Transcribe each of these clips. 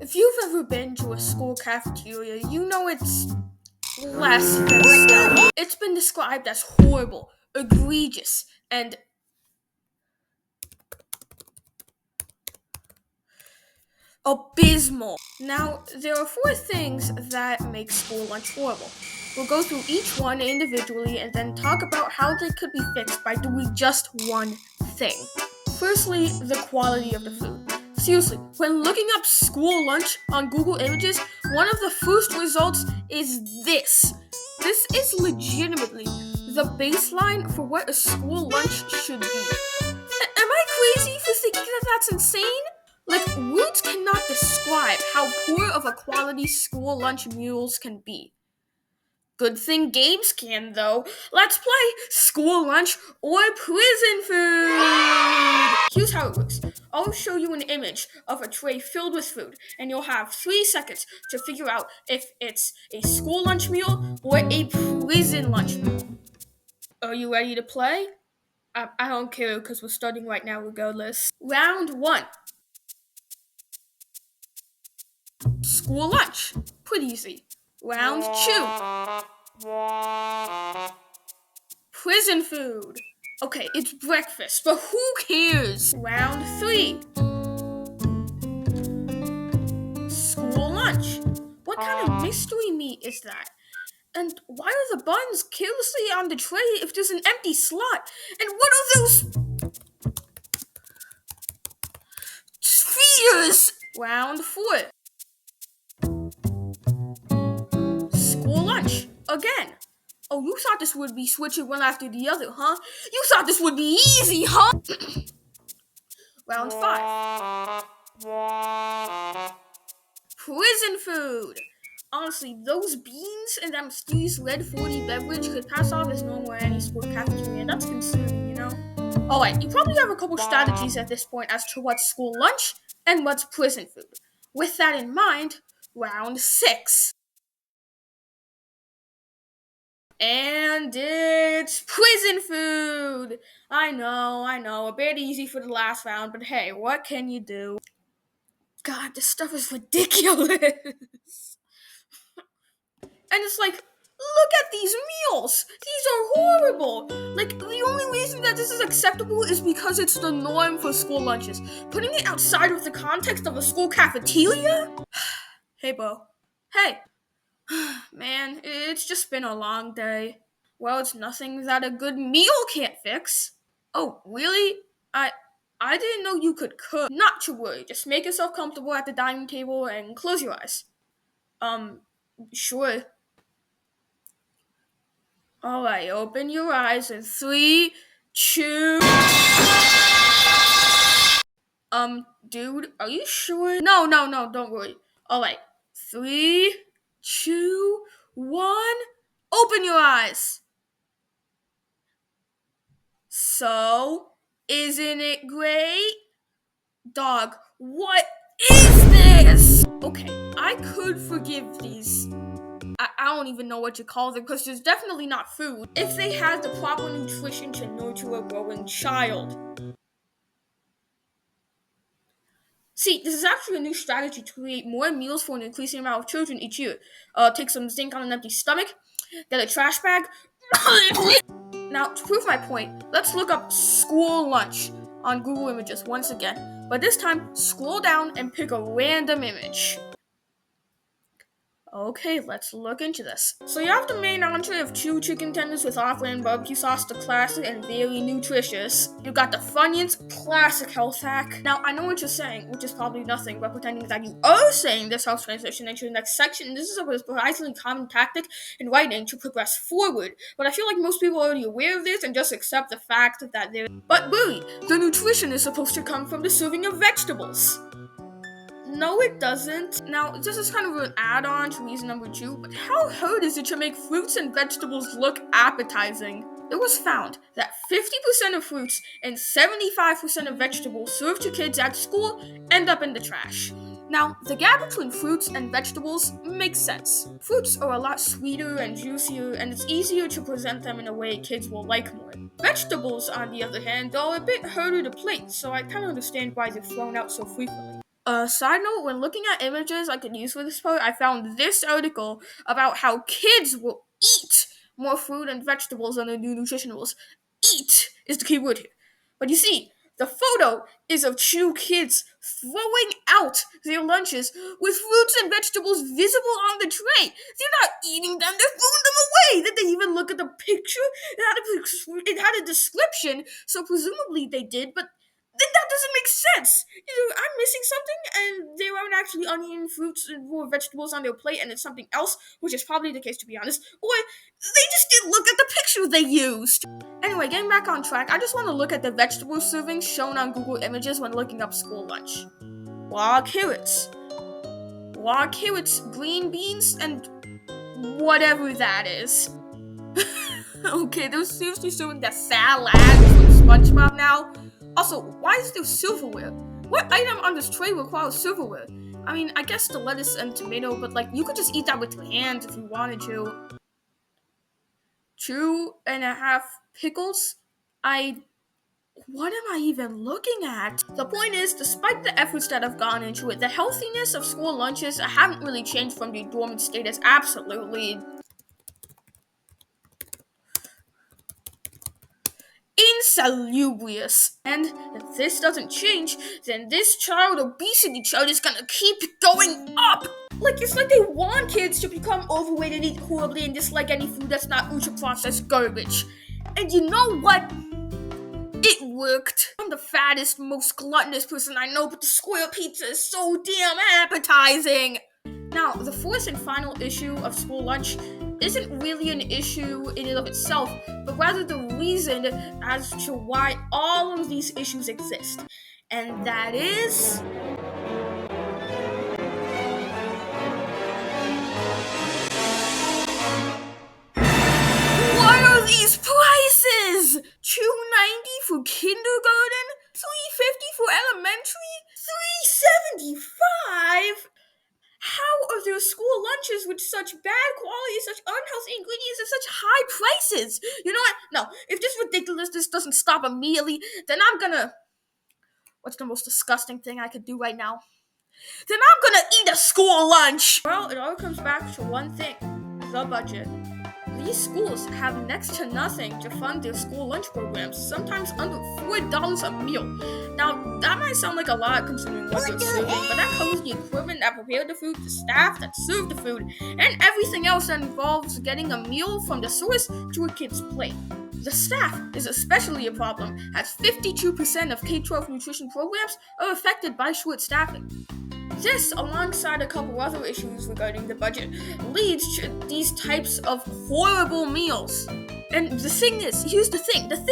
If you've ever been to a school cafeteria, you know it's less than stellar. It's been described as horrible, egregious, and abysmal. Now, there are four things that make school lunch horrible. We'll go through each one individually and then talk about how they could be fixed by doing just one thing. Firstly, the quality of the food. Seriously, when looking up school lunch on Google Images, one of the first results is this. This is legitimately the baseline for what a school lunch should be. Am I crazy for thinking that that's insane? Like, words cannot describe how poor of a quality school lunch meals can be. Good thing games can, though. Let's play school lunch or prison food. Here's how it works. I'll show you an image of a tray filled with food, and you'll have 3 seconds to figure out if it's a school lunch meal or a prison lunch meal. Are you ready to play? I don't care because we're starting right now regardless. Round 1. School lunch. Pretty easy. Round 2. Prison food. Okay, it's breakfast, but who cares? Round 3. School lunch. What kind of mystery meat is that? And why are the buns carelessly on the tray if there's an empty slot? And what are those spheres? Round 4. School lunch. Again. Oh, you thought this would be switching one after the other, huh? You thought this would be easy, huh? Round 5. Prison food. Honestly, those beans and that mysterious red 40 beverage could pass off as normal at any school cafeteria, and that's concerning, you know? Alright, you probably have a couple strategies at this point as to what's school lunch and what's prison food. With that in mind, round 6. And it's prison food! I know, a bit easy for the last round, but hey, what can you do? God, this stuff is ridiculous. And it's like, look at these meals! These are horrible! Like, the only reason that this is acceptable is because it's the norm for school lunches. Putting it outside of the context of a school cafeteria? Hey, Bo. Hey. Man, it's just been a long day. Well, it's nothing that a good meal can't fix. Oh, really? I didn't know you could cook. Not to worry, just make yourself comfortable at the dining table and close your eyes. Sure. Alright, open your eyes in 3, 2... Dude, are you sure? No, don't worry. Alright, 3, 2, 1... Open your eyes! So, isn't it great? Dog, what is this? Okay, I could forgive these. I don't even know what to call them because there's definitely not food if they had the proper nutrition to nurture a growing child. See, this is actually a new strategy to create more meals for an increasing amount of children each year. Take some zinc on an empty stomach, get a trash bag. Now, to prove my point, let's look up school lunch on Google Images once again. But this time, scroll down and pick a random image. Okay, let's look into this. So you have the main entree of 2 chicken tenders with off-brand barbecue sauce, the classic and very nutritious. You got the Funyuns classic health hack. Now, I know what you're saying, which is probably nothing, but pretending that you are saying this helps transition into the next section. This is a surprisingly common tactic in writing to progress forward. But I feel like most people are already aware of this and just accept the fact that they're... But Burry, the nutrition is supposed to come from the serving of vegetables. No, it doesn't. Now, this is kind of an add-on to reason number 2, but how hard is it to make fruits and vegetables look appetizing? It was found that 50% of fruits and 75% of vegetables served to kids at school end up in the trash. Now, the gap between fruits and vegetables makes sense. Fruits are a lot sweeter and juicier, and it's easier to present them in a way kids will like more. Vegetables, on the other hand, are a bit harder to plate, so I kind of understand why they're thrown out so frequently. Side note, when looking at images I could use for this part, I found this article about how kids will eat more fruit and vegetables than the new nutrition rules. Eat is the key word here. But you see, the photo is of two kids throwing out their lunches with fruits and vegetables visible on the tray. They're not eating them, they're throwing them away. Did they even look at the picture? It had a description, so presumably they did, but then that doesn't make sense. I'm missing something, and they aren't actually onion, fruits, or vegetables on their plate, and it's something else, which is probably the case to be honest. Or they just didn't look at the picture they used. Anyway, getting back on track, I just want to look at the vegetable servings shown on Google Images when looking up school lunch. Raw carrots, green beans, and whatever that is. Okay, they're seriously serving the salad from SpongeBob now. Also, why is there silverware? What item on this tray requires silverware? I mean, I guess the lettuce and tomato, but you could just eat that with your hands if you wanted to. 2.5 pickles? What am I even looking at? The point is, despite the efforts that have gone into it, the healthiness of school lunches haven't really changed from the dormant state. It's absolutely insalubrious. And if this doesn't change, then this child obesity chart is gonna keep going up. It's like they want kids to become overweight and eat horribly and dislike any food that's not ultra-processed garbage. And you know what? It worked. I'm the fattest, most gluttonous person I know, but the square pizza is so damn appetizing. Now, the fourth and final issue of school lunch isn't really an issue in and of itself, but rather the reason as to why all of these issues exist. And that is... what are these prices? $2.90 for kindergarten? $3.50 for elementary? $3.75? How are there school lunches with such bad quality, such unhealthy ingredients, and such high prices? You know what? No, if this ridiculousness doesn't stop immediately, then I'm gonna... what's the most disgusting thing I could do right now? Then I'm gonna eat a school lunch! Well, it all comes back to one thing. The budget. These schools have next to nothing to fund their school lunch programs, sometimes under $4 a meal. Now, that might sound like a lot considering what they're serving, but that covers the equipment that prepared the food, the staff that served the food, and everything else that involves getting a meal from the source to a kid's plate. The staff is especially a problem, as 52% of K-12 nutrition programs are affected by short staffing. This, alongside a couple other issues regarding the budget, leads to these types of horrible meals. And the thing is, here's the thing that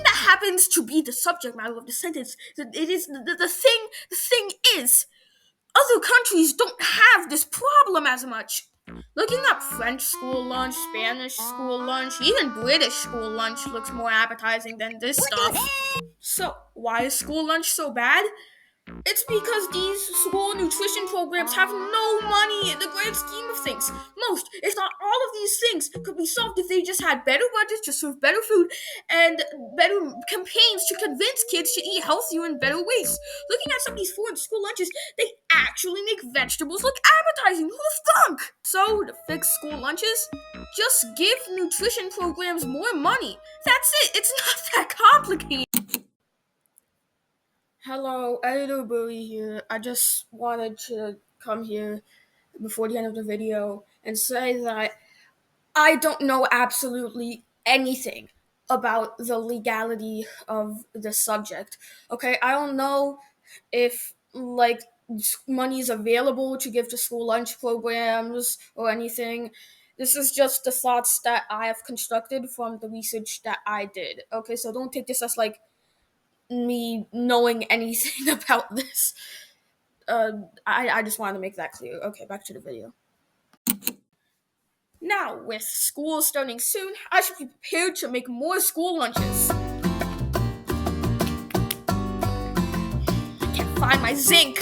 happens to be the subject matter of the sentence, the thing is, other countries don't have this problem as much. Looking up French school lunch, Spanish school lunch, even British school lunch looks more appetizing than this stuff. So, why is school lunch so bad? It's because these school nutrition programs have no money in the grand scheme of things. Most, if not all of these things could be solved if they just had better budgets to serve better food and better campaigns to convince kids to eat healthier in better ways. Looking at some of these foreign school lunches, they actually make vegetables look appetizing. Who'd have thunk? So, to fix school lunches, just give nutrition programs more money. That's it. It's not that complicated. Hello, Editor Burry here. I just wanted to come here before the end of the video and say that I don't know absolutely anything about the legality of the subject. Okay, I don't know if money is available to give to school lunch programs or anything. This is just the thoughts that I have constructed from the research that I did. Okay, so don't take this as me knowing anything about this. I just wanted to make that clear. Okay, back to the video. Now, with school starting soon, I should be prepared to make more school lunches. I can't find my zinc.